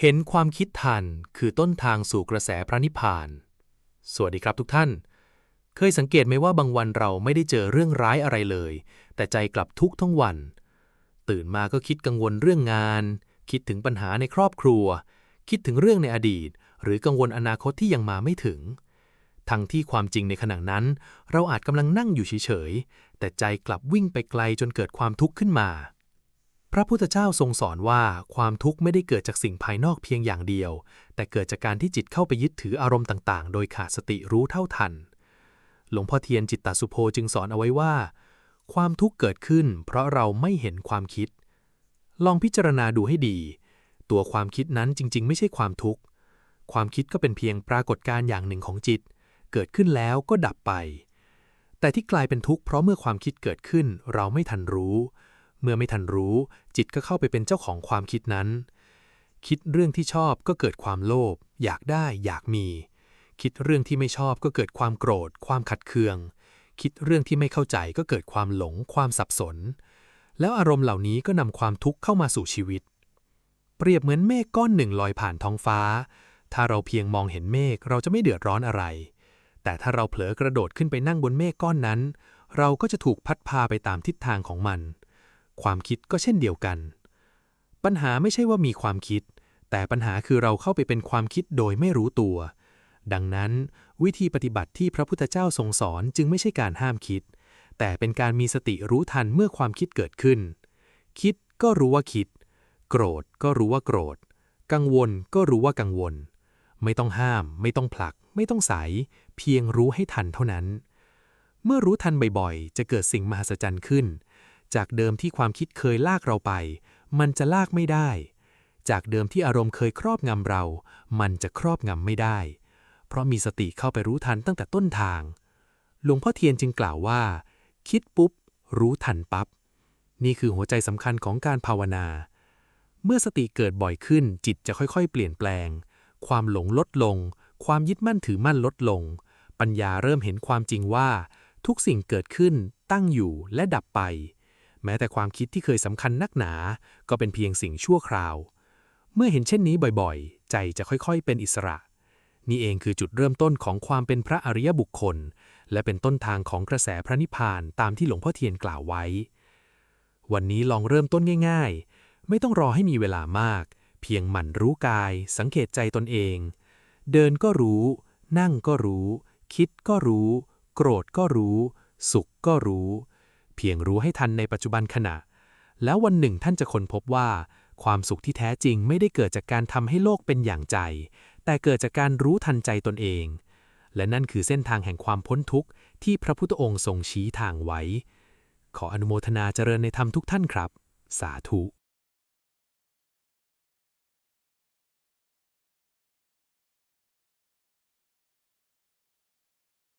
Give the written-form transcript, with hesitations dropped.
เห็นความคิดทันคือต้นทางสู่กระแสพระนิพพานสวัสดีครับทุกท่านเคยสังเกตไหมว่าบางวันเราไม่ได้เจอเรื่องร้ายอะไรเลยแต่ใจกลับทุกข์ทั้งวันตื่นมาก็คิดกังวลเรื่องงานคิดถึงปัญหาในครอบครัวคิดถึงเรื่องในอดีตหรือกังวลอนาคตที่ยังมาไม่ถึงทั้งที่ความจริงในขณะนั้นเราอาจกำลังนั่งอยู่เฉยๆแต่ใจกลับวิ่งไปไกลจนเกิดความทุกข์ขึ้นมาพระพุทธเจ้าทรงสอนว่าความทุกข์ไม่ได้เกิดจากสิ่งภายนอกเพียงอย่างเดียวแต่เกิดจากการที่จิตเข้าไปยึดถืออารมณ์ต่างๆโดยขาดสติรู้เท่าทันหลวงพ่อเทียนจิตตสุโภจึงสอนเอาไว้ว่าความทุกข์เกิดขึ้นเพราะเราไม่เห็นความคิดลองพิจารณาดูให้ดีตัวความคิดนั้นจริงๆไม่ใช่ความทุกข์ความคิดก็เป็นเพียงปรากฏการณ์อย่างหนึ่งของจิตเกิดขึ้นแล้วก็ดับไปแต่ที่กลายเป็นทุกข์เพราะเมื่อความคิดเกิดขึ้นเราไม่ทันรู้เมื่อไม่ทันรู้จิตก็เข้าไปเป็นเจ้าของความคิดนั้นคิดเรื่องที่ชอบก็เกิดความโลภอยากได้อยากมีคิดเรื่องที่ไม่ชอบก็เกิดความโกรธความขัดเคืองคิดเรื่องที่ไม่เข้าใจก็เกิดความหลงความสับสนแล้วอารมณ์เหล่านี้ก็นำความทุกข์เข้ามาสู่ชีวิตเปรียบเหมือนเมฆก้อนหนึ่งลอยผ่านท้องฟ้าถ้าเราเพียงมองเห็นเมฆเราจะไม่เดือดร้อนอะไรแต่ถ้าเราเผลอกระโดดขึ้นไปนั่งบนเมฆก้อนนั้นเราก็จะถูกพัดพาไปตามทิศทางของมันความคิดก็เช่นเดียวกันปัญหาไม่ใช่ว่ามีความคิดแต่ปัญหาคือเราเข้าไปเป็นความคิดโดยไม่รู้ตัวดังนั้นวิธีปฏิบัติที่พระพุทธเจ้าทรงสอนจึงไม่ใช่การห้ามคิดแต่เป็นการมีสติรู้ทันเมื่อความคิดเกิดขึ้นคิดก็รู้ว่าคิดโกรธก็รู้ว่าโกรธกังวลก็รู้ว่ากังวลไม่ต้องห้ามไม่ต้องผลักไม่ต้องใส่เพียงรู้ให้ทันเท่านั้นเมื่อรู้ทันบ่อยๆจะเกิดสิ่งมหัศจรรย์ขึ้นจากเดิมที่ความคิดเคยลากเราไปมันจะลากไม่ได้จากเดิมที่อารมณ์เคยครอบงำเรามันจะครอบงำไม่ได้เพราะมีสติเข้าไปรู้ทันตั้งแต่ต้นทางหลวงพ่อเทียนจึงกล่าวว่าคิดปุ๊บรู้ทันปั๊บนี่คือหัวใจสำคัญของการภาวนาเมื่อสติเกิดบ่อยขึ้นจิตจะค่อยๆเปลี่ยนแปลงความหลงลดลงความยึดมั่นถือมั่นลดลงปัญญาเริ่มเห็นความจริงว่าทุกสิ่งเกิดขึ้นตั้งอยู่และดับไปแม้แต่ความคิดที่เคยสำคัญนักหนาก็เป็นเพียงสิ่งชั่วคราวเมื่อเห็นเช่นนี้บ่อยๆใจจะค่อยๆเป็นอิสระนี่เองคือจุดเริ่มต้นของความเป็นพระอริยบุคคลและเป็นต้นทางของกระแสพระนิพพานตามที่หลวงพ่อเทียนกล่าวไว้วันนี้ลองเริ่มต้นง่ายๆไม่ต้องรอให้มีเวลามากเพียงหมั่นรู้กายสังเกตใจตนเองเดินก็รู้นั่งก็รู้คิดก็รู้โกรธก็รู้สุขก็รู้เพียงรู้ให้ทันในปัจจุบันขณะแล้ววันหนึ่งท่านจะค้นพบว่าความสุขที่แท้จริงไม่ได้เกิดจากการทำให้โลกเป็นอย่างใจแต่เกิดจากการรู้ทันใจตนเองและนั่นคือเส้นทางแห่งความพ้นทุกข์ที่พระพุทธองค์ทรงชี้ทางไว้ขออนุโมทนาเจริญในธรรมทุกท่านครับสาธุ